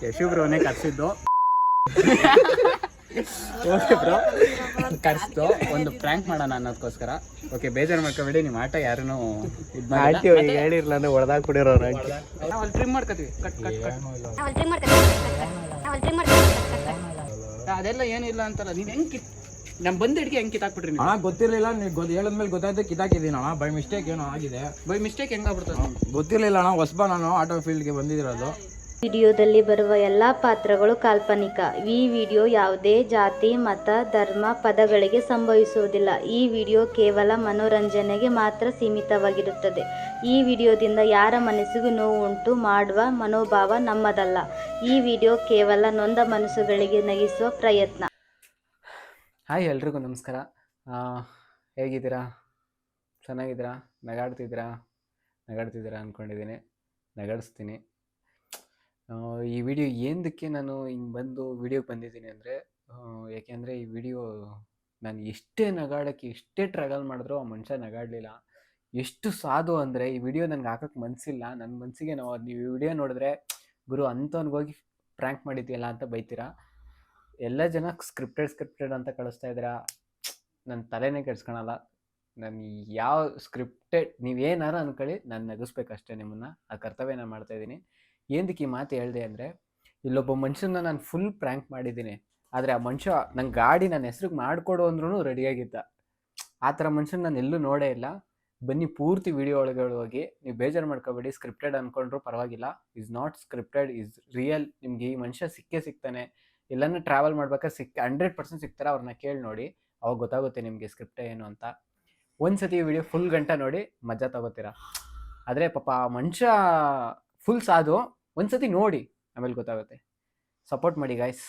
Yashu ಬ್ರೋನೇ ಕರ್ಸಿದ್ದು. Okay bro, ಕರ್ಸ್ತು ಒಂದು prank ಮಾಡೋಣ ಅನ್ನೋದಕ್ಕೋಸ್ಕರ. Okay, ಬೇಜಾರು ಮಾಡ್ಕೊಬೇಡಿ, ನಿಮ್ಮ ಆಟ ಯಾರನ್ನೂ ಇದು ಮಾಡಿ ಹೇಳಿರ್ಲ ಅಂದ್ರೆ ಹೊಡೆದಾಕ್ ಬಿಡಿರೋರು. ನಾವು ಅಲ್ಲಿ ಟ್ರಿಮ್ ಮಾಡ್ಕೊತೀವಿ. ಕಟ್ ಕಟ್ ಕಟ್ ಅದೆಲ್ಲ ಏನಿಲ್ಲ ಅಂತಲ್ಲ. ನೀನು ಹೆಂಗೆ ನಮ್ಮ ಬಂದು ಅಡಿಗೆ ಹೆಂಗೆ ಕಿತ್ತಾಕ್ಬಿಟ್ರಿ ನೀವು? ಗೊತ್ತಿರಲಿಲ್ಲ, ನೀವು ಹೇಳಿದ್ಮೇಲೆ ಗೊತ್ತಾಯ್ತು ಕಿತ್ತಾಕಿದ್ದೀನಿ ಅಣ್ಣ. ಬೈ ಮಿಸ್ಟೇಕ್ ಏನೋ ಆಗಿದೆ. ಬೈ ಮಿಸ್ಟೇಕ್ ಹೆಂಗಾಗ್ಬಿಡ್ತದೆ? ಗೊತ್ತಿರಲಿಲ್ಲ ಅಣ್ಣ, ಹೊಸಬ ನಾನು ಆಟೋ ಫೀಲ್ಡ್ಗೆ ಬಂದಿರೋದು. ವಿಡಿಯೋದಲ್ಲಿ ಬರುವ ಎಲ್ಲ ಪಾತ್ರಗಳು ಕಾಲ್ಪನಿಕ. ಈ ವಿಡಿಯೋ ಯಾವುದೇ ಜಾತಿ, ಮತ, ಧರ್ಮ, ಪದಗಳಿಗೆ ಸಂಭವಿಸುವುದಿಲ್ಲ. ಈ ವಿಡಿಯೋ ಕೇವಲ ಮನೋರಂಜನೆಗೆ ಮಾತ್ರ ಸೀಮಿತವಾಗಿರುತ್ತದೆ. ಈ ವಿಡಿಯೋದಿಂದ ಯಾರ ಮನಸ್ಸಿಗೂ ನೋವು ಉಂಟು ಮಾಡುವ ಮನೋಭಾವ ನಮ್ಮದಲ್ಲ. ಈ ವಿಡಿಯೋ ಕೇವಲ ನೊಂದ ಮನಸ್ಸುಗಳಿಗೆ ನಗಿಸುವ ಪ್ರಯತ್ನ. ಹಾಯ್, ಎಲ್ರಿಗೂ ನಮಸ್ಕಾರ. ಹೇಗಿದ್ದೀರಾ? ಚೆನ್ನಾಗಿದ್ದೀರಾ? ನಗಾಡ್ತಿದ್ದೀರಾ ಅಂದ್ಕೊಂಡಿದ್ದೀನಿ. ನಗಾಡಿಸ್ತೀನಿ. ಈ ವಿಡಿಯೋ ಏನಕ್ಕೆ ನಾನು ಹಿಂಗೆ ಬಂದು ವಿಡಿಯೋಗೆ ಬಂದಿದ್ದೀನಿ ಅಂದರೆ, ಯಾಕೆಂದರೆ ಈ ವಿಡಿಯೋ ನಾನು ಎಷ್ಟೇ ನಗಾಡೋಕ್ಕೆ ಎಷ್ಟೇ ಟ್ರಗಲ್ ಮಾಡಿದ್ರೂ ಆ ಮನುಷ್ಯ ನಗಾಡಲಿಲ್ಲ. ಎಷ್ಟು ಸಾಧು ಅಂದರೆ, ಈ ವಿಡಿಯೋ ನನಗೆ ಹಾಕೋಕ್ಕೆ ಮನಸ್ಸಿಲ್ಲ. ನನ್ನ ಮನಸ್ಸಿಗೆ ನೀವು ಈ ವಿಡಿಯೋ ನೋಡಿದ್ರೆ ಗುರು ಅಂಥವ್ನಿಗೋಗಿ ಪ್ರ್ಯಾಂಕ್ ಮಾಡಿದ್ದೀಯಲ್ಲ ಅಂತ ಬೈತೀರಾ. ಎಲ್ಲ ಜನ ಸ್ಕ್ರಿಪ್ಟೆಡ್ ಅಂತ ಕಳಿಸ್ತಾ ಇದ್ದೀರಾ. ನನ್ನ ತಲೆನೇ ಕೆಡ್ಸ್ಕೊಳಲ್ಲ. ನಾನು ಯಾವ ಸ್ಕ್ರಿಪ್ಟೆಡ್ ನೀವೇನಾರು ಅಂದ್ಕೊಳ್ಳಿ, ನಾನು ನಗಿಸ್ಬೇಕಷ್ಟೇ ನಿಮ್ಮನ್ನು. ಆ ಕರ್ತವ್ಯ ನಾನು ಮಾಡ್ತಾಯಿದ್ದೀನಿ. ಏನಕ್ಕೆ ಈ ಮಾತು ಹೇಳಿದೆ ಅಂದರೆ, ಇಲ್ಲೊಬ್ಬ ಮನುಷ್ಯನ ನಾನು ಫುಲ್ ಪ್ರ್ಯಾಂಕ್ ಮಾಡಿದ್ದೀನಿ. ಆದರೆ ಆ ಮನುಷ್ಯ ನಂಗೆ ಗಾಡಿ ನನ್ನ ಹೆಸ್ರಿಗೆ ಮಾಡಿಕೊಡು ಅಂದ್ರೂ ರೆಡಿಯಾಗಿದ್ದ. ಆ ಥರ ಮನುಷ್ಯನ ನಾನು ಎಲ್ಲೂ ನೋಡೇ ಇಲ್ಲ. ಬನ್ನಿ ಪೂರ್ತಿ ವಿಡಿಯೋ ಒಳಗಡೆ ಹೋಗಿ. ನೀವು ಬೇಜಾರು ಮಾಡ್ಕೋಬೇಡಿ, ಸ್ಕ್ರಿಪ್ಟೆಡ್ ಅಂದ್ಕೊಂಡ್ರೂ ಪರವಾಗಿಲ್ಲ. Is not scripted, is real. ನಿಮಗೆ ಈ ಮನುಷ್ಯ ಸಿಗ್ತಾನೆ. ಎಲ್ಲನೂ ಟ್ರಾವೆಲ್ ಮಾಡ್ಬೇಕಾದ್ರೆ 100% ಸಿಗ್ತಾರೆ. ಅವ್ರನ್ನ ಕೇಳಿ ನೋಡಿ, ಅವಾಗ ಗೊತ್ತಾಗುತ್ತೆ ನಿಮಗೆ ಸ್ಕ್ರಿಪ್ಟೇ ಏನು ಅಂತ. ಒಂದ್ಸತಿ ಈ ವಿಡಿಯೋ ಫುಲ್ ಗಂಟೆ ನೋಡಿ ಮಜಾ ತಗೋತೀರಾ. ಆದರೆ ಪಾಪ ಆ ಮನುಷ್ಯ ಫುಲ್ ಸಾಧು. ಒಂದ್ಸತಿ ನೋಡಿ, ಆಮೇಲೆ ಗೊತ್ತಾಗುತ್ತೆ. ಸಪೋರ್ಟ್ ಮಾಡಿ ಗಾಯ್ಸ್.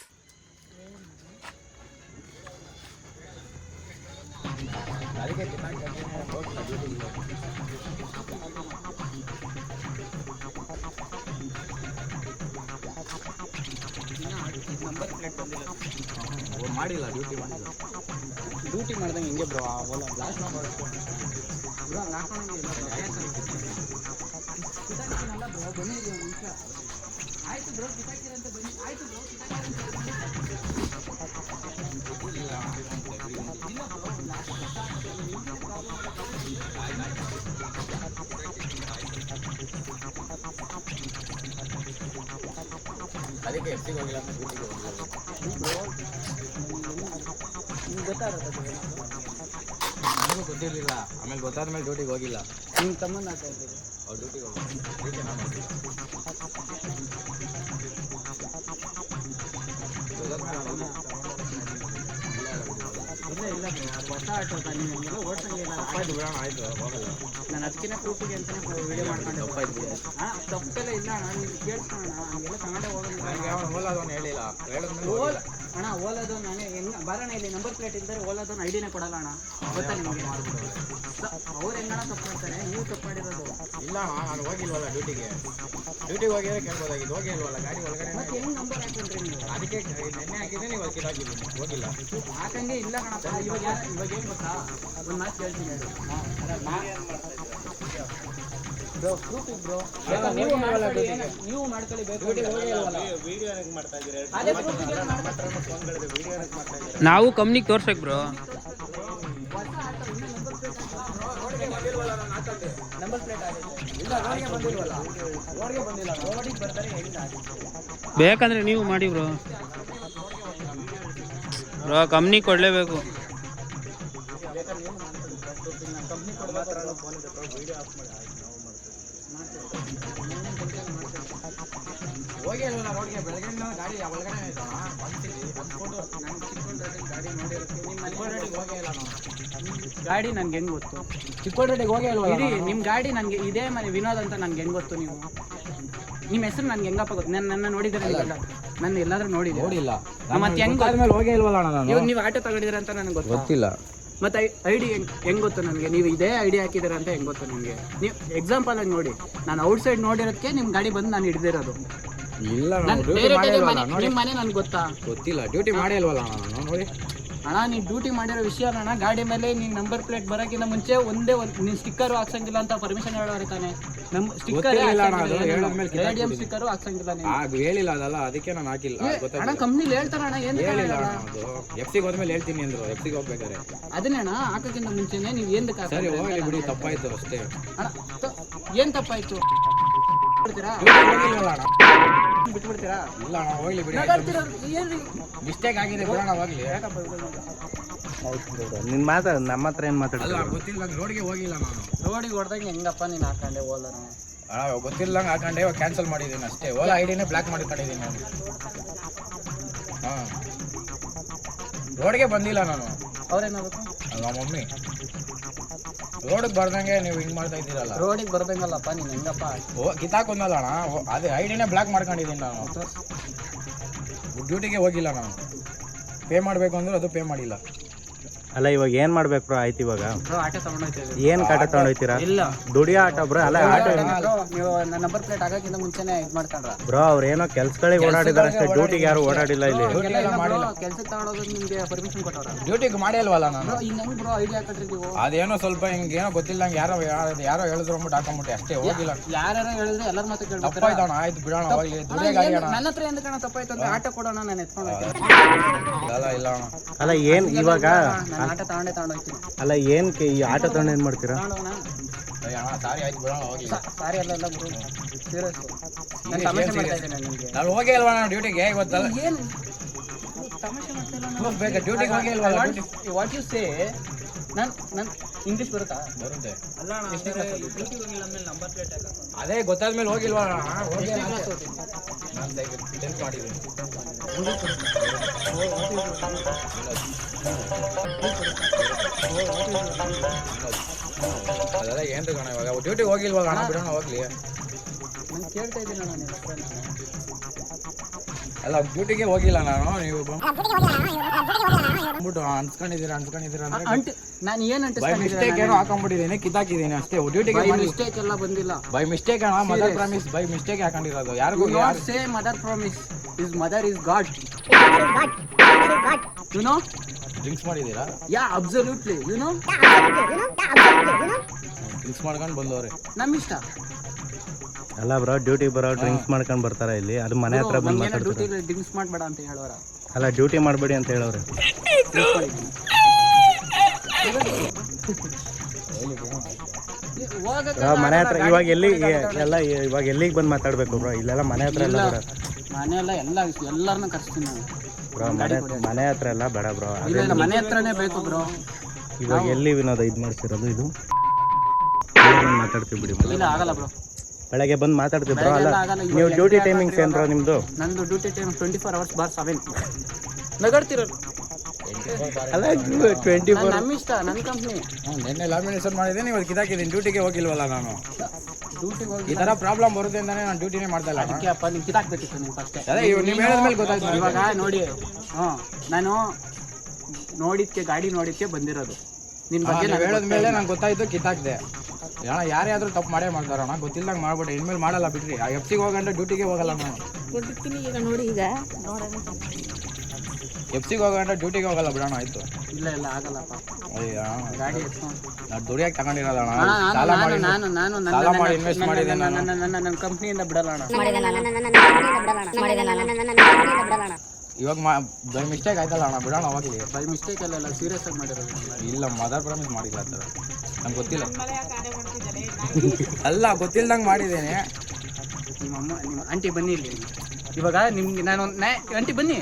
ಮಾಡಿಲ್ಲ, ಡ್ಯೂಟಿ ಮಾಡ್ದಂಗೆ ಹಿಂಗೆ ಬ್ರೋ. ಓಲಾ ಬ್ಲಾಸ್ಟ್ ಆಯ್ತು ಬ್ರೋ, ಕಿತಾಕಿರಂತ ಬನ್ನಿ. ಆಯ್ತು ಬ್ರೋ, ಅದಕ್ಕೆ ಎಫ್ಸಿಗೆ ಹೋಗಿಲ್ಲ, ಗೊತ್ತಾಗುತ್ತೆ. ನನಗೂ ಗೊತ್ತಿರಲಿಲ್ಲ. ಆಮೇಲೆ ಗೊತ್ತಾದ್ಮೇಲೆ ಡ್ಯೂಟಿಗೆ ಹೋಗಿಲ್ಲ. ನಿಮ್ಮ ತಮ್ಮನ ಆಗ್ತಾ ಇದ್ದೀರಿ. ಅವ್ರು ಡ್ಯೂಟಿಗೆ ಹೋಗಿ ನಾನು ಹೋಗಿಲ್ಲ. ಇಲ್ಲ ಹೊಸ ಆಟೋ ನೀವು ಹಂಗೆಲ್ಲ ಓಡ್ಸಂಗಿಲ್ಲ. ಆಯ್ತು, ಹೋಗಲ್ಲ. ನಾನು ಅದಕ್ಕಿಂತ ಪ್ರೂಫಿಗೆ ಅಂತಲೇ ವಿಡಿಯೋ ಮಾಡ್ಕೊಂಡು ತಪ್ಪೆಲ್ಲ ಇಲ್ಲ. ನಾನು ಕೇಳ್ಸೋಣ, ಹಂಗೆಲ್ಲ ಕನ್ನಡ ಓಲಾದವನು ಹೇಳಿಲ್ಲ. ಅಣ್ಣ ಓಲಾದು ನಾನೇ ಹೆಂಗೆ ಬರೋಣ. ಇಲ್ಲಿ ನಂಬರ್ ಪ್ಲೇಟ್ ಇದ್ದರೆ ಓಲಾದವನು ಐಡಿನೇ ಕೊಡಲ್ಲ ಅಣ್ಣ. ಗೊತ್ತಾ ನಿಮಗೆ? ಅವ್ರು ಹೆಂಗಣ ತಪ್ಪು ಮಾಡ್ತಾರೆ, ನೀವು ತಪ್ಪು ಮಾಡಿರೋದು. ಇಲ್ಲ ನಾನು ಹೋಗಿಲ್ವಲ್ಲ ಡ್ಯೂಟಿಗೆ ಹೋಗಿದ್ರೆ ಕೇಳ್ಬೋದಾಗಿದ್ದು. ಹೋಗಿಲ್ವಲ್ಲ ಗಾಡಿ ಒಳಗಡೆ. ಮತ್ತೆ ಹೆಂಗೆ ನಂಬರ್ ಹಾಕೊಂಡ್ರಿ ನೀವು? ಅದಕ್ಕೆ ನೆನ್ನೆ ಹಾಕಿದ್ರೆ ನೀವು ಅದಕ್ಕೆ ಹಾಕಿದ್ದೀನಿ. ಹೋಗಿಲ್ಲ, ಹಾಕಂಗೆ ಇಲ್ಲ ಕಣಪ್ಪ. ಇವಾಗ ಏನು ಗೊತ್ತಾ, ಒಂದು ಮಾತು ಕೇಳ್ತೀನಿ ಹೇಳಿ. ಬ್ರೋ ಪ್ರೂಫ್ ಬ್ರೋ, ನೀವು ಮಾಡ್ಕೊಳ್ಳಿ. ನಾವು ಕಂಪ್ನಿಗೆ ತೋರ್ಸಕ್ ಬ್ರೋ. ನಂಬರ್ ಪ್ಲೇಟ್ ಬೇಕಂದ್ರೆ ನೀವು ಮಾಡಿ ಬ್ರೋ. ಕಂಪ್ನಿ ಕೊಡ್ಲೇಬೇಕು. ಹೋಗಿ ಅಲ್ವಲ್ಲ ರೋಡ್ಗೆ. ಬೆಳಗ್ಗೆ ಗಾಡಿ ಒಳಗಡೆ ಗಾಡಿ ನನ್ಗೆ ಹೆಂಗೆ ಗೊತ್ತು? ಚಿಕ್ಕೋಡಿಗೆ ಹೋಗಿ ಅಲ್ವಾ? ಇಡೀ ನಿಮ್ಮ ಗಾಡಿ ನನಗೆ ಇದೇ ಮನೆ ವಿನೋದ್ ಅಂತ ನನ್ಗೆ ಹೆಂಗೆ ಗೊತ್ತು? ನೀವು ನಿಮ್ಮ ಹೆಸರು ನನ್ಗೆ ಹೆಂಗಪ್ಪ ಗೊತ್ತು? ನನ್ನ ನೋಡಿದ್ರೆ ನನ್ನ ಎಲ್ಲಾದ್ರೂ ನೋಡಿಲ್ಲ. ಮತ್ತೆ ಹೆಂಗೆ ಹೋಗಿ ಇಲ್ವಲ್ಲ ನಾನು? ನೀವು ಆಟೋ ತಗೊಂಡಿದ್ದೀರ ಅಂತ ನನಗೆ ಗೊತ್ತಿಲ್ಲ. ಮತ್ತೆ ಐಡಿ ಹೆಂಗೆ ಗೊತ್ತು ನನಗೆ? ನೀವು ಇದೇ ಐಡಿ ಹಾಕಿದ್ದೀರ ಅಂತ ಹೆಂಗೆ ಗೊತ್ತು ನಿಮಗೆ? ನೀವು ಎಕ್ಸಾಂಪಲ್ ಆಗಿ ನೋಡಿ, ನಾನು ಔಟ್ಸೈಡ್ ನೋಡಿರೋದಕ್ಕೆ ನಿಮ್ಮ ಗಾಡಿ ಬಂದು ನಾನು ಹಿಡಿದಿರೋದು. ಇಲ್ಲ, ನಿಮ್ಮ ಮನೆ ನನಗೆ ಗೊತ್ತಾ? ಗೊತ್ತಿಲ್ಲ. ಡ್ಯೂಟಿ ಮಾಡಿ ಅಲ್ವಲ್ಲ ನಾನು ನೋಡಿ. ಅಣ್ಣ ನೀನು ಡ್ಯೂಟಿ ಮಾಡಿರೋ ವಿಷಯ ಅಣ್ಣ, ಗಾಡಿ ಮೇಲೆ ನೀನು ನಂಬರ್ ಪ್ಲೇಟ್ ಬರೋಕ್ಕಿಂತ ಮುಂಚೆ ನೀನು ಸ್ಟಿಕ್ಕರು ಹಾಕ್ಸಂಗಿಲ್ಲ ಅಂತ ಪರ್ಮಿಷನ್ ಹೇಳೋರು ತಾನೆ. ನಮ್ಮ ಸ್ಟಿಕ್ಕರ್ ರೇಡಿಯಂ ಸ್ಟಿಕ್ಕರು ಹಾಕ್ಸಂಗಿಲ್ಲ ನೀನು. ಅದು ಹೇಳಿಲ್ಲ ಅದಲ್ಲ, ಅದಕ್ಕೆ ನಾನು ಹಾಕಿಲ್ಲ. ಅಣ್ಣ ಕಂಪ್ನಿಲಿ ಹೇಳ್ತಾರಣ್ಣ, ಏನು ಹೇಳಿಲ್ಲ ಅದು ಎಫ್ಸಿಗೆ ಹೋದ್ಮೇಲೆ ಹೇಳ್ತೀನಿ ಅಂದ್ರು. ಎಫ್ಸಿಗೆ ಹೋಗ್ಬೇಕಾರೆ ಅದನ್ನೇ ಅಣ್ಣ ಹಾಕೋಕ್ಕಿಂತ ಮುಂಚೆನೆ ನೀವು ಏನಕ್ಕೆ ಸರಿ ಹೋಗ್ಲಿ ಬಿಡಿ, ತಪ್ಪಾಯ್ತು ಅಷ್ಟೇ. ಅಣ್ಣ ಏನು ತಪ್ಪಾಯ್ತು? ಬಿಡ್ತೀರಾ? ಬಿಟ್ಬಿಡ್ತೀರಾ? ಇಲ್ಲ ಅಣ್ಣ ಹೋಗ್ಲಿ ಬಿಡಿ, ಏನು ಮಿಸ್ಟೇಕ್ ಆಗಿದೆ ಬಿಡೋಣ ಹೋಗ್ಲಿ. ನಿನ್ ಮಾತಾಡ, ನಮ್ಮ ಹತ್ರ ಏನ್ ಮಾತಾಡ? ಅಲ್ಲ ಗೊತ್ತಿಲ್ಲ, ರೋಡ್ಗೆ ಹೋಗಿಲ್ಲ ನಾನು. ರೋಡಿಗೆ ಹೊಡೆದಂಗೆ ಹೆಂಗಪ್ಪ ನೀನು ಹಾಕೊಂಡೆ ಓಲನ? ಗೊತ್ತಿಲ್ಲಂಗೆ ಹಾಕೊಂಡೆ, ಇವಾಗ ಕ್ಯಾನ್ಸಲ್ ಮಾಡಿದ್ದೀನಿ ಅಷ್ಟೇ. ಓಲಾ ಐಡಿನೇ ಬ್ಲಾಕ್ ಮಾಡ್ಕೊಂಡಿದ್ದೀನಿ ನಾನು. ಹಾಂ, ರೋಡ್ಗೆ ಬಂದಿಲ್ಲ ನಾನು. ಅವ್ರೇನಾಗಬೇಕು? ನಮ್ಮ ಮಮ್ಮಿ ರೋಡಿಗೆ ಬರ್ದಂಗೆ ನೀವು ಹಿಂಗೆ ಮಾಡ್ತಾ ಇದ್ದೀರಲ್ಲ. ರೋಡಿಗೆ ಬರ್ದಂಗಲ್ಲಪ್ಪ ನೀನು ಹೆಂಗಪ್ಪ? ಕಿತ್ತಾಕೊಂದಲ್ಲ ಅಣ್ಣ, ಅದೇ ಐಡಿನೇ ಬ್ಲಾಕ್ ಮಾಡ್ಕೊಂಡಿದ್ದೀನಿ ನಾನು. ಡ್ಯೂಟಿಗೆ ಹೋಗಿಲ್ಲ ನಾನು. ಪೇ ಮಾಡಬೇಕು ಅಂದ್ರೆ ಅದು ಪೇ ಮಾಡಿಲ್ಲ. ಅಲ್ಲ ಇವಾಗ ಏನ್ ಮಾಡ್ಬೇಕು ಬ್ರೋ? ಆಯ್ತು ಇವಾಗ ಆಟೋ ತಗೊಂಡೋಗ್ತೇವೆ. ಏನ್ ಕಾಟ ತಗೊಂಡೋಗ್ತೀರಾ? ಇಲ್ಲ ದುಡಿಯೋ ಆಟೋ ಬ್ರೋ. ಅಲ್ಲ ಆಟೋ ನೀವು ನಂಬರ್ ಪ್ಲೇಟ್ ಹಾಕೋಕ್ಕಿಂತ ಮುಂಚೆನೆ ಇದು ಮಾಡ್ಕೊಂಡ್ರ ಬ್ರೋ, ಅವ್ರು ಏನೋ ಕೆಲ್ಸಗಳಿಗೆ ಓಡಾಡಿದಾರೆ ಅಷ್ಟೇ, ಡ್ಯೂಟಿಗೆ ಯಾರು ಓಡಾಡಿಲ್ಲ ಇಲ್ಲಿ. ಕೆಲ್ಸಕ್ಕೆ ತಗೊಂಡೋಗೋದು ನಿಮ್ಗೆ ಪರ್ಮಿಷನ್ ಕೊಟ್ಟವ್ರ? ಡ್ಯೂಟಿಗೆ ಮಾಡಿ ಅಲ್ವಲ್ಲ ನಾನು. ಇನ್ನು ಹೆಂಗ್ ಬ್ರೋ ಐಡಿಯಾ ಹಾಕಿದ್ರಿ ನೀವು? ಅದೇನೋ ಸ್ವಲ್ಪ ಹಿಂಗೇನೋ ಗೊತ್ತಿಲ್ಲಂಗೆ ಯಾರೋ ಹೇಳಿದ್ರು ಅಂದ್ಬಿಟ್ಟು ಹಾಕೊಂಬಿಟ್ಟೆ ಅಷ್ಟೇ, ಹೋಗಿಲ್ಲ. ಯಾರು ಹೇಳಿದ್ರೆ ಎಲ್ಲರ ಮಾತು ಕೇಳ್ಬೇಕು. ತಪ್ಪಾಯ್ತಣ್ಣ, ಆಯ್ತು ಬಿಡೋಣ ಹೋಗ್ಲಿ. ದುಡಿಯೋ ಗಾಡಿ ಅಣ್ಣ. ನನ್ನ ಹತ್ರ ಎಂದಕಣ ತಪ್ಪಾಯ್ತು ಅಂದ್ರೆ ಆಟೋ ಕೊಡೋಣ, ನಾನು ಎತ್ಕೊಂಡು ಹೋಗ್ತೀನಿ. ಇಲ್ಲ ಅಣ್ಣ. ಅಲ್ಲ ಏನ್ ಇವಾಗ ನಾನು ಆಟೋ ತಗೊಂಡೋಗ್ತೀನಿ. ಅಲ್ಲ ಏನ್ ಈ ಆಟೋ ತಗೊಂಡು ಏನ್ ಮಾಡ್ತೀರಾ? ತಗೊಂಡೋಗೋಣ. ಅಣ್ಣ ಸಾರಿ, ಆಯ್ತು ಬಿಡೋಣ ಹೋಗ್ಲಿ. ಸಾರಿ ಅಲ್ಲ ಬ್ರೋ, ಸೀರಿಯಸ್ ನಾನು ತಮಾಷೆ ಮಾಡ್ತಾ ಇದ್ದೀನಿ. ನಿಮಗೆ ನಾನು ಹೋಗೇ ಇಲ್ವಾ ನಾನು ಡ್ಯೂಟಿಗೆ ಇವತ್ತಲ್ಲ? ಏನು ತಮಾಷೆ ಮಾಡ್ತಾ ಇಲ್ಲ ನಾನು. ಬೇಕಾ ಡ್ಯೂಟಿಗೆ ಹೋಗೇ ಇಲ್ವಲ್ಲ? What you say? ನಾನು ಇಂಗ್ಲೀಷ್ ಬರುತ್ತಾ? ಬರುತ್ತೆ. ಡ್ಯೂಟಿಗೆ ಹೋಗಿಲ್ಲ ಆಮೇಲೆ ನಂಬರ್ ಪ್ಲೇಟ್ ಹಾಕ. ಅದೇ ಗೊತ್ತಾದ್ಮೇಲೆ ಹೋಗಿಲ್ವಾ? ನಾನು ಟೆಂತ್ ಮಾಡಿದ್ದೀನಿ. ಅದೆಲ್ಲ ಏನ್ರಿ ಕಣ, ಇವಾಗ ಡ್ಯೂಟಿಗೆ ಹೋಗಿಲ್ವಲ್ಲ ಅಣ್ಣ, ಬಿಡೋಣ ಹೋಗ್ಲಿ. ನಾನು ಕೇಳ್ತಾ ಇದ್ದೀನಿ ನಾನು ನಿಮ್ಮ ಹತ್ರ. ಅಲ್ಲ ಡ್ಯೂಟಿಗೆ ಹೋಗಿಲ್ಲ ನಾನು, ನೀವು ಬಂದ್ಬಿಟ್ಟು ಅನ್ಸ್ಕೊಂಡಿದ್ದೀರಾ ಅಂದ್ರೆ ನಾನು ಏನು ಬೈ ಮಿಸ್ಟೇಕ್ ಏನೋ ಹಾಕೊಂಡ್ಬಿಟ್ಟಿದ್ದೀನಿ, ಕಿತ್ತಾಕಿದ್ದೀನಿ ಅಷ್ಟೇ. ಡ್ಯೂಟಿಗೆ ಮಿಸ್ಟೇಕ್ ಎಲ್ಲ ಬಂದಿಲ್ಲ. ಬೈ ಮಿಸ್ಟೇಕ್ ಅಣ್ಣ, ಮದರ್ ಪ್ರಾಮಿಸ್ ಬೈ ಮಿಸ್ಟೇಕ್ ಹಾಕೊಂಡಿರೋದು. ಯಾರಿಗೂ not say mother promise. His mother is God. You know? Drinks ಮಾಡಿದ್ದೀರಾ? Yeah, absolutely. You know? Drinks ಮಾಡ್ಕೊಂಡು ಬಂದವ್ರೆ. ನಮ್ಮ ಇಷ್ಟ. ಅಲ್ಲ ಬ್ರೋ, ಡ್ಯೂಟಿಗೆ ಬರೋ ಡ್ರಿಂಕ್ಸ್ ಮಾಡ್ಕೊಂಡು ಬರ್ತಾರ ಇಲ್ಲಿ, ಅದು ಮನೆ ಹತ್ರ ಬಂದು ಮಾತಾಡ್ತಾರೆ. ಡ್ಯೂಟಿಲಿ ಡ್ರಿಂಕ್ಸ್ ಮಾಡಬೇಡ ಅಂತ ಹೇಳೋರ. ಅಲ್ಲ ಡ್ಯೂಟಿ ಮಾಡಬೇಡಿ ಅಂತ ಹೇಳೋರೆ. ಮನೆ ಹತ್ರ ಇವಾಗ ಎಲ್ಲಿ ಎಲ್ಲ ಇವಾಗ ಎಲ್ಲಿಗೆ ಬಂದು ಮಾತಾಡ್ಬೇಕು ಬ್ರೋ? ಇಲ್ಲೆಲ್ಲ ಮನೆ ಹತ್ರ ಎಲ್ಲ ಬೇಡ. ಮನೆ ಎಲ್ಲ ಎಲ್ಲರನ್ನ ಕರ್ಸ್ತೀನಿ ನಾನು ಬ್ರೋ. ಮನೆ ಹತ್ರ ಎಲ್ಲ ಬೇಡ ಬ್ರೋ. ಇಲ್ಲ ಮನೆ ಹತ್ರನೇ ಬೇಕು ಬ್ರೋ. ಇವಾಗ ಎಲ್ಲಿ ವಿನೋದ ಇದು ಮಾಡ್ತಿರೋದು? ಇದು ಮಾತಾಡ್ತೀವಿ ಬಿಡಿ. ಇಲ್ಲ ಆಗಲ್ಲ ಬ್ರೋ, ಬೆಳಗ್ಗೆ ಬಂದು ಮಾತಾಡ್ತೀವಿ ಬ್ರೋ. ಅಲ್ಲ ನೀವು ಡ್ಯೂಟಿ ಟೈಮಿಂಗ್ಸ್ ಏನು ಬ್ರೋ ನಿಮ್ಮದು? ನಂದು ಡ್ಯೂಟಿ ಟೈಮ್ 24 hours ಬಾರ್ 7. ನಗಡ್ತಿರೋದು ಅಲ್ಲ 24. ನಮ್ಮ ಇಷ್ಟ, ನನ್ನ ಕಂಪ್ನಿ. ನಿನ್ನೆ ಲ್ಯಾಮಿನೇಷನ್ ಮಾಡಿದ್ದೀನಿ, ಇವತ್ತು ಕಿತ್ತಾಕಿದ್ದೀನಿ. ಡ್ಯೂಟಿಗೆ ಹೋಗಿಲ್ವಲ್ಲ ನಾನು. ಡ್ಯೂಟಿಗೆ ಹೋಗಿ ಈ ಥರ ಪ್ರಾಬ್ಲಮ್ ಬರುತ್ತೆ ಅಂತಾನೆ ನಾನು ಡ್ಯೂಟಿನೇ ಮಾಡ್ತಾ ಇಲ್ಲ. ಅದಕ್ಕೆ ಅಪ್ಪ ನೀವು ಕಿತ್ತಾಕ್ಬೇಕಿತ್ತು ನೀವು ಫಸ್ಟೇ. ಅದೇ ನೀವು ಹೇಳಿದ್ಮೇಲೆ ಗೊತ್ತಾಯ್ತು. ಇವಾಗ ನೋಡಿ, ನಾನು ನೋಡಿದ್ಕೆ ಗಾಡಿ ನೋಡಿದ್ಕೆ ಬಂದಿರೋದು. ನಿನ್ನ ಬಗ್ಗೆ ನೀವು ಹೇಳಿದ್ಮೇಲೆ ನಂಗೆ ಗೊತ್ತಾಯ್ತು, ಕಿತ್ತಾಕ್ದೆ. ಅಣ್ಣ ಯಾರ್ಯಾದ್ರೂ ತಪ್ಪು ಮಾಡೇ ಮಾಡ್ತಾರಣ್ಣ, ಗೊತ್ತಿಲ್ಲದಂಗೆ ಮಾಡ್ಬಿಟ್ಟೆ. ಇನ್ಮೇಲೆ ಮಾಡಲ್ಲ ಬಿಡ್ರಿ. ಆ ಎಫ್ಸಿಗೆ ಹೋಗಂದ್ರೆ ಡ್ಯೂಟಿಗೆ ಹೋಗಲ್ಲ ನಾನು. ಈಗ ನೋಡಿ, ಈಗ ಎಫ್ಸಿಗೆ ಹೋಗಂದ್ರೆ ಡ್ಯೂಟಿಗೆ ಹೋಗಲ್ಲ ಬಿಡೋಣ. ಆಯ್ತು. ಇಲ್ಲ ಆಗಲ್ಲಪ್ಪ. ಅಯ್ಯ ಗಾಡಿ ಎತ್ಕೊಂಡು ನಾನು ದುಡಿಯಕ್ಕೆ ತಗೊಂಡಿರೋದಣ್ಣ. ನಾನು ಸಾಲ ಮಾಡಿ ಇನ್ವೆಸ್ಟ್ ಮಾಡಿದ್ದೆ ನಾನು. ನನ್ನ ಕಂಪ್ನಿಯಿಂದ ಬಿಡಲ್ಲ ಅಣ್ಣ. ಇವಾಗ ಬೈ ಮಿಸ್ಟೇಕ್ ಆಯ್ತಲ್ಲ ಅಣ್ಣ, ಬಿಡೋಣ ಹೋಗ್ಲಿ. ಬೈ ಮಿಸ್ಟೇಕ್ ಅಲ್ಲ, ಸೀರಿಯಸ್ ಆಗಿ ಮಾಡಿರೋದು. ಇಲ್ಲ ಮದರ್ ಪ್ರಾಮಿಸ್ ಮಾಡಿಲ್ಲ ಆ ಥರ, ನಂಗೆ ಗೊತ್ತಿಲ್ಲ. ಅಲ್ಲ ಗೊತ್ತಿಲ್ದಂಗೆ ಮಾಡಿದ್ದೇನೆ. ನಿಮ್ಮ ಆಂಟಿ ಬನ್ನಿ ಇಲ್ಲಿ. ಇವಾಗ ನಿಮ್ಗೆ ನಾನು ಆಂಟಿ ಬನ್ನಿ,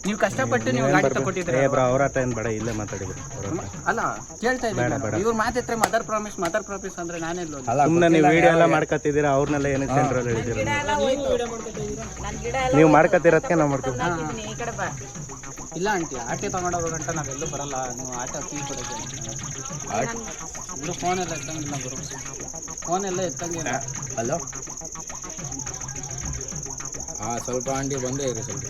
ನೀವು ಕಷ್ಟಪಟ್ಟು ನೀವು ಗಾಡಿ ತಗೊಟ್ಟಿದ್ರೆ ಬ್ರೋ ಅವ್ರ ಹತ್ರ ಏನು ಬೇಡ, ಇಲ್ಲೇ ಮಾತಾಡಿದ್ರು. ಅಲ್ಲ ಕೇಳ್ತಾ ಇದ್ದೀನಿ. ಇವ್ರು ಮಾತಿತ್ರ ಮದರ್ ಪ್ರಾಮಿಸ್ ಅಂದ್ರೆ ನಾನೆಲ್ಲೋ. ಸುಮ್ಮನೆ ನೀವು ವಿಡಿಯೋ ಎಲ್ಲ ಮಾಡ್ಕೊತಿದ್ದೀರಾ, ಅವ್ರನ್ನೆಲ್ಲ ಏನಕ್ಕೆ ಸೆಂಟ್ರಲ್ಲಿ ಹೇಳಿದ್ದೀರಾ? ನೀವು ಮಾಡ್ಕೊತಿರೋದಕ್ಕೆ ನಾವು ಮಾಡ್ತೀವಿ. ಇಲ್ಲ ಆಂಟಿ, ಆಟೆ ತಗೊಂಡೋಗೋ ಗಂಟ ನಾವೆಲ್ಲೂ ಬರಲ್ಲ. ನೀವು ಆಟೋ ಕೀ ಕೊಡೋಕೆ ಇವರು ಫೋನ್ ಎಲ್ಲ ಎತ್ತಂಗಿಲ್ಲ ಗುರು, ಫೋನ್ ಎಲ್ಲ ಎತ್ತಂಗಿಲ್ಲ. ಹಲೋ, ಸ್ವಲ್ಪ ಆಂಟಿ ಬಂದೇ ಇರಿ ಸ್ವಲ್ಪ.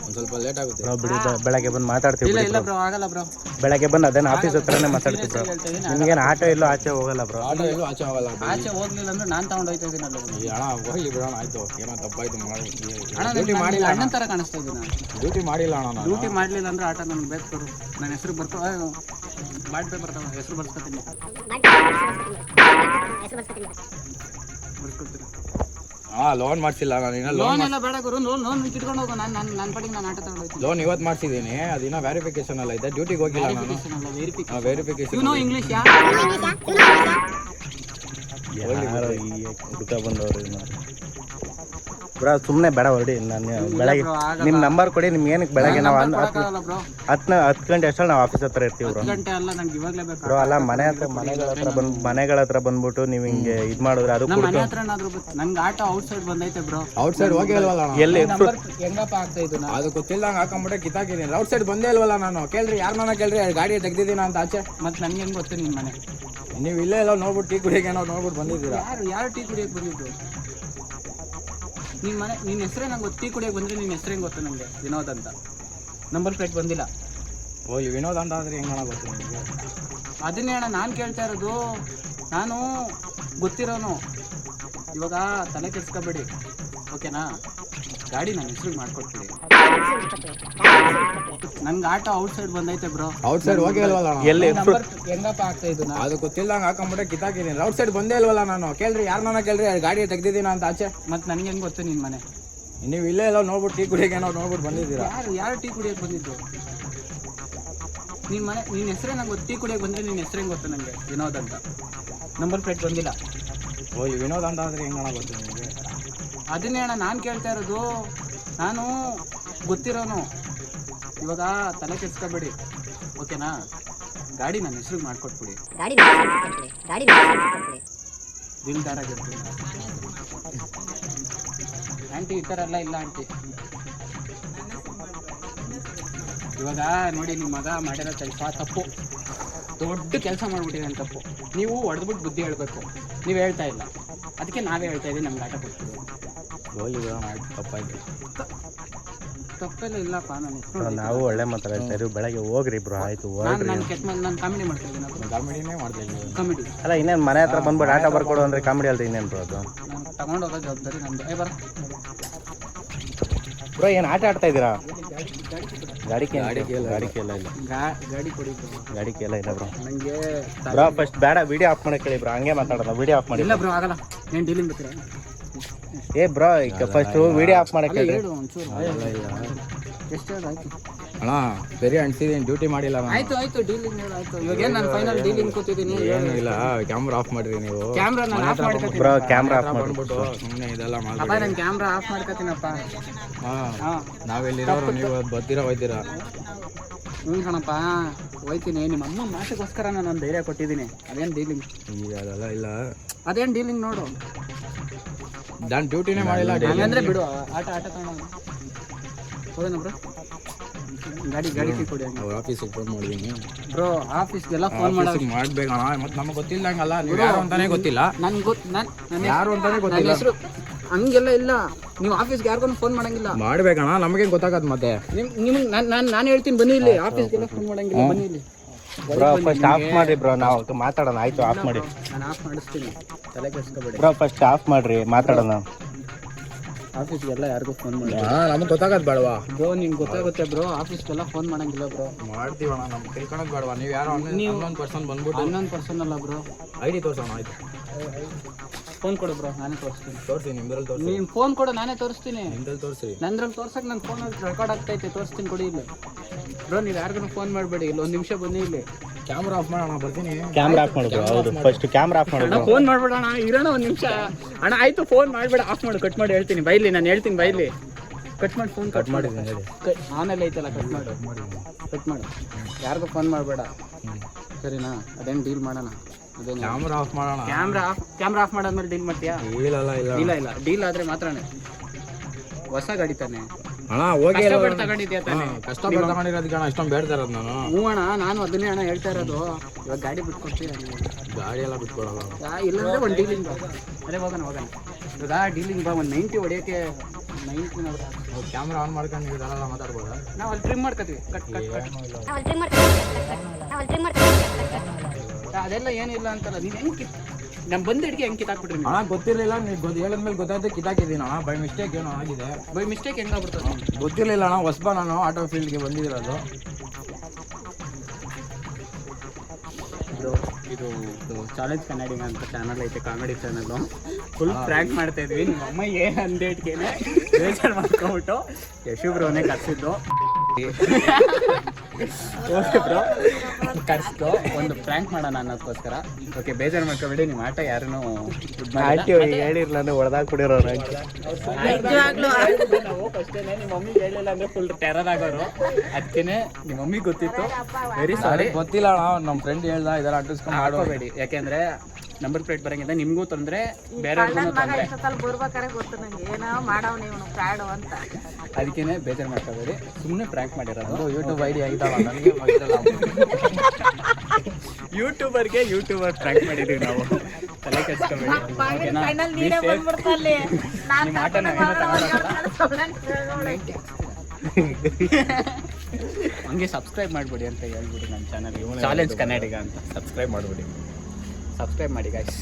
ಒಂದು ಸ್ವಲ್ಪ ಲೇಟ್ ಆಗುತ್ತೆ. ಬ್ರೋ ಬಿಡಿ ಬೆಳಗ್ಗೆ ಬಂದು ಮಾತಾಡ್ತೀವಿ ಇಲ್ಲ ಬಿಡಿ ಇಲ್ಲ bro. ಬ್ರೋ ಆಗಲ್ಲ ಬ್ರೋ. ಬೆಳಗ್ಗೆ ಬಂದು ಅದೇನು ಆಫೀಸ್ ಹತ್ರನೇ ಮಾತಾಡ್ತೀವಿ ಬ್ರೋ. ಹೇಳ್ತಾ ಇದೀನಿ, ನಿಮ್ಗೇನು ಆಟೋ ಇಲ್ಲೋ ಆಚೆ ಹೋಗಲ್ಲ ಬ್ರೋ. ಆಟೋ ಎಲ್ಲೂ ಆಚೆ ಹೋಗಲ್ಲ. ಆಚೆ ಹೋಗ್ಲಿಲ್ಲ ಅಂದ್ರೆ ನಾನು ತಗೊಂಡು ಹೋಗ್ತಾ ಇದೀನಲ್ಲ ಬ್ರೋ. ಈ ಅಣ್ಣ ಹೋಗ್ಲಿ ಬಿಡೋಣ, ಆಯ್ತು ಏನೋ ತಪ್ಪಾಯ್ತು ಮಾಡಿ. ಅಣ್ಣ ಡ್ಯೂಟಿ ನಾನು ಮಾಡಿಲ್ಲ ಅಣ್ಣನ ಥರ ಕಾಣಿಸ್ತಾ ಇದ್ದೀನಿ ನಾನು. ಡ್ಯೂಟಿ ಮಾಡಿಲ್ಲ ಅಣ್ಣ ನಾನು. ಡ್ಯೂಟಿ ಮಾಡಲಿಲ್ಲ ಅಂದ್ರೆ ಆಟ ನನಗೆ ಬೇಕು ಕೊಡು. ನನ್ನ ಹೆಸರು ಬಾಡ್ ಪೇಪರ್ ತಗೋ, ಹೆಸರು ಬರ್ಸ್ಕೊತೀನಿ. ಬರ್ಸ್ಕೊಡ್ತೀನಿ. ಲೋನ್ ಮಾಡಿಸಿಲ್ಲ ನಾನು ಇನ್ನ. ಲೋನ್ ಎಲ್ಲ ಬೇಡ ಗುರು, ಲೋನ್ ಇಟ್ಕೊಂಡು ಹೋಗು. ನನ್ನ ಪಡಿಗೆ ನಾನು ಆಟ ತಗೊಂಡು ಹೋಗ್ತೀನಿ. ಲೋನ್ ಇವತ್ತು ಮಾಡಿಸಿದ್ದೀನಿ, ಅದಿನ್ನ ವೆರಿಫಿಕೇಶನ್ ಎಲ್ಲ ಇದೆ. ಡ್ಯೂಟಿಗೆ ಹೋಗಿಲ್ಲ ನಾನು. ವೆರಿಫಿಕೇಶನ್ ಯು ನೋ ಇಂಗ್ಲಿಷ್ ಯಾ? ಯಾರೋ ಈ ಹುಡುಕ ಬಂದವರು ಬ್ರೋ. ಸುಮ್ಮನೆ ಬೇಡ ಹೊರಡಿ. ನಾನು ಬೆಳಗ್ಗೆ ನಿಮ್ಮ ನಂಬರ್ ಕೊಡಿ. ನಿಮ್ಗೆ ಏನಕ್ಕೆ ಬೆಳಗ್ಗೆ ನಾವು 10 ಗಂಟೆ ಅಷ್ಟರಲ್ಲಿ ನಾವು ಆಫೀಸ್ ಹತ್ರ ಇರ್ತೀವಿ ಬ್ರೋ. ಗಂಟೆ ಅಲ್ಲ ನಂಗೆ ಇವಾಗಲೇ ಬೇಕು ಬ್ರೋ ಅಲ್ಲ ಮನೆಗಳ ಹತ್ರ ಬಂದ್ಬಿಟ್ಟು ನೀವು ಹಿಂಗೆ ಇದು ಮಾಡಿದ್ರೆ ಅದು ನಮ್ಮ ಮನೆ ಹತ್ರ ಏನಾದ್ರು ನಂಗೆ ಆಟೋ ಔಟ್ಸೈಡ್ ಬಂದೈತೆ ಬ್ರೋ. ಔಟ್ಸೈಡ್ ಹೋಗಿ ಅಲ್ವಲ್ಲ ಎಲ್ಲಿ ಹೆಂಗಪ್ಪ ಆಗ್ತಾ ಇದು ಅದು ಗೊತ್ತಿಲ್ಲಂಗೆ ಹಾಕೊಂಬಿಟ್ಟೆ ಕಿತ್ತಾಕಿದ್ದೀನಿ. ಔಟ್ಸೈಡ್ ಬಂದೇ ಇಲ್ವಲ್ಲ ನಾನು. ಕೇಳ್ರಿ ಯಾರನ್ನ ಕೇಳ್ರಿ, ಗಾಡಿ ತೆಗ್ದಿದ್ದೀನ ಅಂತ ಆಚೆ. ಮತ್ತೆ ನನಗೆ ಹೆಂಗೆ ಗೊತ್ತು ನಿಮ್ಮ ಮನೆ? ನೀವು ಇಲ್ಲೇ ಎಲ್ಲ ನೋಡ್ಬಿಟ್ಟು ಟೀ ಕುಡಿಯೋಕೆ ಏನೋ ನೋಡ್ಬಿಟ್ಟು ಬಂದಿದ್ದೀರಾ. ಯಾರು ಟೀ ಕುಡಿಯೋಕೆ ಬಂದಿದ್ದು? ನಿಮ್ಮ ಮನೆ ನಿನ್ನ ಹೆಸರೇ ನಂಗೆ ಗೊತ್ತು. ಟೀ ಕುಡಿಯೋಕೆ ಬಂದರೆ ನಿನ್ನ ಹೆಸರು ಹೆಂಗೆ ಗೊತ್ತು ನನಗೆ? ವಿನೋದ್ ಅಂತ. ನಂಬರ್ ಪ್ಲೇಟ್ ಬಂದಿಲ್ಲ. ಹೋಗಿ ವಿನೋದ್ ಅಂತ ಆದರೆ ಹೆಂಗೆ ಗೊತ್ತು ನಿಮಗೆ? ಅದನ್ನೇ ಅಣ್ಣ ನಾನು ಕೇಳ್ತಾ ಇರೋದು. ನಾನು ಗೊತ್ತಿರೋನು. ಇವಾಗ ತಲೆ ಕೆಡ್ಸ್ಕೊಬೇಡಿ, ಓಕೆನಾ? ಗಾಡಿ ನನ್ನ ಹೆಸ್ರಿಗೆ ಮಾಡ್ಕೊಡ್ತೀವಿ. ನಂಗೆ ಆಟೋ ಔಟ್ಸೈಡ್ ಬಂದೈತೆ ಬ್ರೋ. ಔಟ್ಸೈಡ್ ಹೋಗಿ ಅಲ್ವಲ್ಲ ಎಲ್ಲಿ ಹೆಂಗಪ್ಪ ಆಗ್ತಾ ಇದು? ಅದು ಗೊತ್ತಿಲ್ಲಂಗೆ ಹಾಕೊಂಬಿಟ್ಟೆ ಕಿತ್ತಾಕಿದ್ದೀನಿ. ಔಟ್ಸೈಡ್ ಬಂದೇ ಇಲ್ವಲ್ಲ ನಾನು. ಕೇಳ್ರಿ ಯಾರನ್ನ ಕೇಳ್ರಿ, ಗಾಡಿ ತೆಗ್ದಿದ್ದೀನ ಅಂತ ಆಚೆ. ಮತ್ತೆ ನನಗೆ ಹೆಂಗೆ ಗೊತ್ತು ನಿಮ್ಮ ಮನೆ? ನೀವು ಇಲ್ಲೇ ಎಲ್ಲ ನೋಡ್ಬಿಟ್ಟು ಟೀ ಕುಡಿಯೋಕೆ ಏನೋ ನೋಡ್ಬಿಟ್ಟು ಬಂದಿದ್ದೀರಾ. ಯಾರು ಟೀ ಕುಡಿಯೋಕೆ ಬಂದಿದ್ದು? ನಿಮ್ಮ ಮನೆ ನಿನ್ನ ಹೆಸರೇ ನಂಗೆ ಗೊತ್ತು. ಟೀ ಕುಡಿಯೋಕೆ ಬಂದರೆ ನಿನ್ನ ಹೆಸರು ಹೆಂಗೆ ಗೊತ್ತು ನನಗೆ? ವಿನೋದ್ ಅಂತ. ನಂಬರ್ ಪ್ಲೇಟ್ ಬಂದಿಲ್ಲ. ಹೋಗಿ ವಿನೋದ್ ಅಂತ ಆದರೆ ಹೆಂಗೆ ಗೊತ್ತು ನಿಮಗೆ? ಅದನ್ನೇ ಅಣ್ಣ ನಾನು ಕೇಳ್ತಾ ಇರೋದು. ನಾನು ಗೊತ್ತಿರೋನು. ಇವಾಗ ತಲೆ ಕೆಡ್ಸ್ಕೊಬೇಡಿ, ಓಕೆನಾ? ಗಾಡಿ ನನ್ನ ಹೆಸ್ರಿಗೆ ಮಾಡ್ಕೊಟ್ಬಿಡಿ. ದಿಲ್ದಾರಾಗಿರ್ತೀನಿ. ಆಂಟಿ ಈ ಥರ ಎಲ್ಲ ಇಲ್ಲ ಆಂಟಿ. ಇವಾಗ ನೋಡಿ, ನಿಮ್ಮ ಮಗ ಮಾಡಿರೋ ಕೆಲಸ ತಪ್ಪು, ದೊಡ್ಡ ಕೆಲಸ ಮಾಡ್ಬಿಟ್ಟಿದ್ದಾನೆ ತಪ್ಪು. ನೀವು ಹೊಡೆದ್ಬಿಟ್ಟು ಬುದ್ಧಿ ಹೇಳಬೇಕು. ನೀವು ಹೇಳ್ತಾ ಇಲ್ಲ, ಅದಕ್ಕೆ ನಾವೇ ಹೇಳ್ತಾ ಇದ್ದೀವಿ ನಮ್ಗೆ ಆಟ ಕೊಡ್ತೀವಿ. ಹೋಗಿ ಬಿಡೋಣ, ಆಯ್ತು ತಪ್ಪಾಯ್ತು. ತಪ್ಪೆಲ್ಲ ಇಲ್ಲಪ್ಪ. ನಾವು ಒಳ್ಳೆ ಮಾತಾಡ್ತಾ ಇದ್ದೀವಿ. ಬೆಳಗ್ಗೆ ಹೋಗ್ರಿ ಬ್ರೋ. ಆಯ್ತು ನಾನು ಕೆಟ್ಟ ನಾನು ಕಾಮಿಡಿ ಮಾಡ್ತಾ ಇದ್ದೀನಿ. ಕಾಮಿಡಿನೇ ಮಾಡ್ತಾ ಇದ್ದೀನಿ. ಕಾಮಿಡಿ ಅಲ್ಲ ಇನ್ನೇನು ಮನೆ ಹತ್ರ ಬಂದ್ಬಿಟ್ಟು ಆಟ ಬರ್ಕೊಡು ಅಂದರೆ ಕಾಮಿಡಿ ಅಲ್ರಿ ಇನ್ನೇನು ಬ್ರೋ? ಅದು ನಾನು ತಗೊಂಡು ಹೋಗೋ ಜವಾಬ್ದಾರಿ ನಮ್ಮದು. ಬರ ಬ್ರೋ. ಏನು ಆಟ ಆಡ್ತಾ ಇದ್ದೀರಾ? ಗಾಡಿ ಕೇಳ ಇಲ್ಲ. ಗಾಡಿ ಕೊಡಿ ಗಾಡಿ ಕೇಳ ಇಲ್ಲ ಬ್ರೋ. ನನಗೆ ಬ್ರೋ ಫಸ್ಟ್ ಬೇಡ, ವಿಡಿಯೋ ಆಫ್ ಮಾಡಕ್ಕೆ ಹೇಳಿ ಬ್ರೋ. ಹಂಗೆ ಮಾತಾಡೋದು, ವಿಡಿಯೋ ಆಫ್ ಮಾಡಿ. ಇಲ್ಲ ಬ್ರೋ ಆಗಲ್ಲ. ಏನು ಡೀಲಿಂಗ್ ಬರ್ತೀರಾ? ಏ ಬ್ರೋ ಈಗ ಫಸ್ಟ್ ವಿಡಿಯೋ ಆಫ್ ಮಾಡಕ್ಕೆ ಹೇಳಿ. ಹೇಳು ಒಂಚೂರು. ಎಷ್ಟು ಆಯ್ತು ಅಣ್ಣ ಸರಿ ಅನ್ಸಿದ್ದೀನಿ. ಡ್ಯೂಟಿ ಮಾಡಿಲ್ಲ ನಾನು. ಆಯ್ತು ಡೀಲಿಂಗ್ ಹೇಳು. ಆಯ್ತು ಇವಾಗ ಏನು ನಾನು ಫೈನಲ್ ಡೀಲಿಂಗ್ ಕೂತಿದ್ದೀನಿ. ಏನೂ ಇಲ್ಲ, ಕ್ಯಾಮ್ರಾ ಆಫ್ ಮಾಡಿರಿ ನೀವು. ಕ್ಯಾಮ್ರಾ ನಾನು ಆಫ್ ಮಾಡ್ಕೊತೀನಿ ಬ್ರೋ. ಕ್ಯಾಮ್ರಾ ಆಫ್ ಮಾಡಿ ಬಂದ್ಬಿಟ್ಟು ಸುಮ್ಮನೆ ಇದೆಲ್ಲ ಅಪ್ಪ. ಮಾಡಿ. ನಾನು ಕ್ಯಾಮ್ರಾ ಆಫ್ ಮಾಡ್ಕೊತೀನಪ್ಪ. ಹಾಂ ನಾವೆಲ್ಲಿರೋರು ನೀವು ಬರ್ತೀರಾ ಹೋಯ್ತೀರಾ? ಹ್ಞೂ ಕಣಪ್ಪ ಹೋಯ್ತೀನಿ. ನಿಮ್ಮ ಅಮ್ಮ ಮಾತಕ್ಕೋಸ್ಕರ ನಾನು ಒಂದು ಧೈರ್ಯ ಕೊಟ್ಟಿದ್ದೀನಿ. ಅದೇನು ಡೀಲಿಂಗ್? ಈಗ ಅದೆಲ್ಲ ಇಲ್ಲ. ಅದೇನು ಡೀಲಿಂಗ್ ನೋಡು. ನಾನು ಡ್ಯೂಟಿನೇ ಮಾಡಿಲ್ಲ. ಅಂದರೆ ಬಿಡು, ಆಟ ತಗೊಂಡು ಹೋಗೋಣ ಬ್ರೋ. ಗಾಡಿ ಟೀ ಕೊಡಿ. ಅವ್ರ ಆಫೀಸಿಗೆ ಫೋನ್ ಮಾಡಿದ್ದೀನಿ ಬ್ರೋ. ಆಫೀಸ್ಗೆಲ್ಲ ಫೋನ್ ಮಾಡೋದು ಮಾಡ್ಬೇಕಣ್ಣ. ಮತ್ತೆ ನಮಗೆ ಗೊತ್ತಿಲ್ಲಂಗಲ್ಲ, ನೀವು ಯಾರು ಅಂತಾನೆ ಗೊತ್ತಿಲ್ಲ. ನನ್ಗೆ ಗೊತ್ತು ಯಾರು ಅಂತಾನೆ ನನ್ನ ಗೊತ್ತಿಲ್ಲ. ಹೆಸರು ಹಂಗೆಲ್ಲ ಇಲ್ಲ. ನೀವು ಆಫೀಸ್ಗೆ ಯಾರಿಗೂ ಫೋನ್ ಮಾಡಂಗಿಲ್ಲ. ಮಾಡ್ಬೇಕಣ್ಣ, ನಮಗೆ ಗೊತ್ತಾಗತ್ತೆ ಮತ್ತೆ. ನಿಮ್ಗೆ ನಾನು ಹೇಳ್ತೀನಿ ಬನ್ನಿ ಇಲ್ಲಿ. ಆಫೀಸ್ಗೆಲ್ಲ ಫೋನ್ ಮಾಡಂಗಿಲ್ಲ, ಬನ್ನಿ ಇಲ್ಲಿ. ಬ್ರೋ ಫಸ್ಟ್ ಆಫ್ ಮಾಡಿ ಬ್ರೋ. ನಾವು ಮಾತಾಡೋಣ. ಆಯ್ತು ಆಫ್ ಮಾಡಿ. ನಾನು ಆಫ್ ಮಾಡಿಸ್ತೀನಿ, ತಲೆ ಕೆಡಿಸ್ಕೋಬೇಡಿ ಬ್ರೋ. ಫಸ್ಟ್ ಆಫ್ ಮಾಡ್ರಿ, ಮಾತಾಡೋಣ. ಆಫೀಸ್ಗೆಲ್ಲ ಯಾರಿಗೂ ಫೋನ್ ಮಾಡಿ. ನಮಗೆ ಗೊತ್ತಾಗತ್ತೆ ಬೇಡವಾ ಬ್ರೋ? ನಿಮ್ಗೆ ಗೊತ್ತಾಗುತ್ತೆ ಬ್ರೋ. ಆಫೀಸ್ಗೆಲ್ಲ ಫೋನ್ ಮಾಡಂಗಿಲ್ಲ ಬ್ರೋ. ಮಾಡ್ತೀವಣ್ಣ, ನಮ್ಗೆ ತಿಳ್ಕೊಳಕ್ ಬೇಡವಾ? ನೀವು ಯಾರೋ ಇನ್ನೊಂದು ಪರ್ಸನ್ ಬಂದ್ಬಿಟ್ಟು ಇನ್ನೊಂದು ಪರ್ಸನ್ ಅಲ್ಲ ಬ್ರೋ. ಐಡಿ ತೋರ್ಸೋಣ. ಆಯ್ತು ಫೋನ್ ಕೊಡು ಬ್ರೋ, ನಾನೇ ತೋರಿಸ್ತೀನಿ. ತೋರಿಸಿ, ನಿಮ್ದ್ರಲ್ಲಿ ತೋರಿಸಿ. ನೀನು ಫೋನ್ ಕೊಡು, ನಾನೇ ತೋರಿಸ್ತೀನಿ. ನಿಮ್ದ್ರಲ್ಲಿ ತೋರಿಸಿ. ನಂದ್ರಲ್ಲಿ ತೋರ್ಸಕ್ಕೆ ನನ್ನ ಫೋನಲ್ಲಿ ರೆಕಾರ್ಡ್ ಆಗ್ತೈತೆ. ತೋರಿಸ್ತೀನಿ, ಕೊಡಿ ಇಲ್ಲಿ ಬ್ರೋ. ನೀವು ಯಾರಿಗೂ ಫೋನ್ ಮಾಡಬೇಡಿ. ಇಲ್ಲಿ ಒಂದು ನಿಮಿಷ ಬನ್ನಿ ಇಲ್ಲಿ. ಕ್ಯಾಮ್ರಾ ಆಫ್ ಮಾಡೋಣ, ಬರ್ತೀನಿ. ಕ್ಯಾಮ್ರಾ ಆಫ್ ಮಾಡು ಬ್ರೋ. ಹೌದು ಫಸ್ಟ್ ಕ್ಯಾಮ್ರಾ ಆಫ್ ಮಾಡು. ಫೋನ್ ಮಾಡ್ಬೇಡ ಅಣ್ಣ, ಇರೋಣ ಒಂದು ನಿಮಿಷ ಅಣ್ಣ. ಆಯ್ತು ಫೋನ್ ಮಾಡಬೇಡ, ಆಫ್ ಮಾಡು. ಕಟ್ ಮಾಡಿ ಹೇಳ್ತೀನಿ ಬೈಲಿ. ನಾನು ಹೇಳ್ತೀನಿ ಬೈಲಿ. ಕಟ್ ಮಾಡಿ ಫೋನ್ ಕಟ್ ಮಾಡಿದ್ದೀನಿ ಹೇಳಿ. ಆಮೇಲೆ ಐತಲ್ಲ, ಕಟ್ ಮಾಡು. ಯಾರಿಗೂ ಫೋನ್ ಮಾಡಬೇಡ, ಸರಿನಾ? ಅದೇನು ಡೀಲ್ ಮಾಡೋಣ. ಅದೇನು ಕ್ಯಾಮ್ರಾ ಆಫ್ ಮಾಡೋಣ. ಕ್ಯಾಮ್ರಾ ಆಫ್ ಮಾಡಾದ್ಮೇಲೆ ಡೀಲ್ ಮಾಡ್ತೀಯಾ? ಇಲ್ಲ ಡೀಲ್ ಆದರೆ ಮಾತ್ರನೇ. ಹೊಸ ಗಾಡಿ ತಾನೆ ಅಣ್ಣ. ಹೋಗಿ ತಗೊಂಡಿದ್ಯಾ ತಾನೆ? ಕಷ್ಟಪಟ್ಟು ತಗೊಂಡಿರೋದಕ್ಕೆ ಅಣ್ಣ ಇಷ್ಟೊಂದು ಬೇಡ್ತಾ ಇರೋದು ನಾನು. ಹ್ಞೂ ಅಣ್ಣ, ನಾನು ಅದನ್ನೇ ಅಣ್ಣ ಹೇಳ್ತಾ ಇರೋದು. ಇವಾಗ ಗಾಡಿ ಬಿಟ್ಕೊಡ್ತೀಯ? ಗಾಡಿ ಎಲ್ಲ ಬಿಟ್ಕೊಡಲ್ಲ. ಇಲ್ಲಾಂದ್ರೆ ಒಂದು ಡೀಲಿಂಗ್ ಬಾ. ಅದೇ ಹೋಗೋಣ. ಇವಾಗ ಡೀಲಿಂಗ್ ಬಾ. ಒಂದು 90 ಹೊಡೆಯೋಕ್ಕೆ ಕ್ಯಾಮ್ರಾ ಆನ್ ಮಾಡ್ಕೊಂಡು ನೀವು ಇದೆಲ್ಲ ಮಾತಾಡ್ಬೋದಾ? ನಾವು ಅಲ್ಲಿ ಟ್ರಿಮ್ ಮಾಡ್ಕೋತೀವಿ ಕಟ್ ಅದೆಲ್ಲ ಏನಿಲ್ಲ ಅಂತಲ್ಲ. ನೀನು ಹೆಂಗೆ ನಮ್ಮ ಬಂದ ಅಡಿಗೆ ಹೆಂಗೆ ಕಿತ್ತಾಕ್ಬಿಟ್ರಿ ನೀವು? ಅಣ್ಣ ಗೊತ್ತಿರಲಿಲ್ಲ, ನೀವು ಹೇಳಿದ್ಮೇಲೆ ಗೊತ್ತಾಯ್ತು ಕಿತ್ತಾಕಿದ್ದೀನಿ ಅಣ್ಣ. ಬೈ ಮಿಸ್ಟೇಕ್ ಏನೋ ಆಗಿದೆ. ಬೈ ಮಿಸ್ಟೇಕ್ ಹೆಂಗಾಗ್ಬಿಡ್ತದೆ? ಗೊತ್ತಿರಲಿಲ್ಲ ಅಣ್ಣ, ಹೊಸಬ ನಾನು ಆಟೋ ಫೀಲ್ಡ್ಗೆ ಬಂದಿರೋದು. ಇದು ಚಾಲೆಂಜ್ ಕನ್ನಡಿಗ ಅಂತ ಚಾನಲ್ ಐತೆ, ಕಾಮಿಡಿ ಚಾನಲ್ಲು. ಫುಲ್ ಪ್ರ್ಯಾಂಕ್ ಮಾಡ್ತಾ ಇದ್ವಿ. ನಿಮ್ಮ ಅಮ್ಮ ಏನು ಅಂದೇಟ್ಗೆನೆ ಬೇಜಾರು ಮಾಡ್ಕೊಂಬಿಟ್ಟು ಯಶು ಬ್ರೋನೇ ಕರ್ಸಿದ್ದು. ಓಕೆ ಬ್ರೋ, ಕರ್ಸ್ತು ಒಂದು ಪ್ರ್ಯಾಂಕ್ ಮಾಡೋಣ ಅನ್ನೋದಕ್ಕೋಸ್ಕರ. ಓಕೆ, ಬೇಜಾರು ಮಾಡ್ಕೊಬೇಡಿ. ನಿಮ್ಮ ಆಟ ಯಾರನ್ನೂ ಆಂಟಿ ಹೇಳಿರ್ಲಾನು ಹೊಡೆದಾಕ್ಬಿಡಿರೋ ನಾವು ಫಸ್ಟೇನೆ ನಿಮ್ಮ ಮಮ್ಮಿಗೆ ಹೇಳಿಲ್ಲ ಅಂದರೆ ಫುಲ್ ಟೆರರ್ ಆಗೋರು. ಅದಕ್ಕೇ ನಿಮ್ಮ ಮಮ್ಮಿಗೆ ಗೊತ್ತಿತ್ತು. Very sorry. ಗೊತ್ತಿಲ್ಲ ಅಣ್ಣ, ನಮ್ಮ ಫ್ರೆಂಡ್ ಹೇಳ್ದ ಇದೆಲ್ಲ ಅಂಟಿಸ್ಕೊಂಡು ಮಾಡ್ಕೋಬೇಡಿ. ಯಾಕೆಂದ್ರೆ ನಂಬರ್ ಪ್ಲೇಟ್ ಬರಂಗಿಲ್ಲ, ನಿಮಗೂ ತೊಂದರೆ, ಬೇರೆಯವ್ರಿಗೂ ತೊಂದರೆ. ಅದಕ್ಕೇನೆ ಬೇಜಾರು ಮಾಡ್ಕೋಬೇಡಿ, ಸುಮ್ಮನೆ ಪ್ರ್ಯಾಂಕ್ ಮಾಡಿರೋದು. ಯೂಟ್ಯೂಬ್ ಐಡಿ ಆಗಿದ್ದಲ್ಲ ನನಗೆ ಗೊತ್ತಿಲ್ಲ. ಯೂಟ್ಯೂಬರ್ ಪ್ರ್ಯಾಂಕ್ ಮಾಡಿದೀವಿ ನಾವು. ತಲೆ ಕೆಡ್ಸ್ಕೊಬೇಡಿ. ಓಕೆನಾ? ನಿಮ್ಮ ಆಟ ನಾವೇನೋ ಹಂಗೆ ಸಬ್ಸ್ಕ್ರೈಬ್ ಮಾಡ್ಬಿಡಿ ಅಂತ ಹೇಳ್ಬಿಡಿ ನಮ್ಮ ಚಾನಲ್ಗೆ, ಚಾಲೆಂಜ್ ಕನ್ನಡಿಗ ಅಂತ. ಸಬ್ಸ್ಕ್ರೈಬ್ ಮಾಡಿ ಗಾಯ್ಸ್.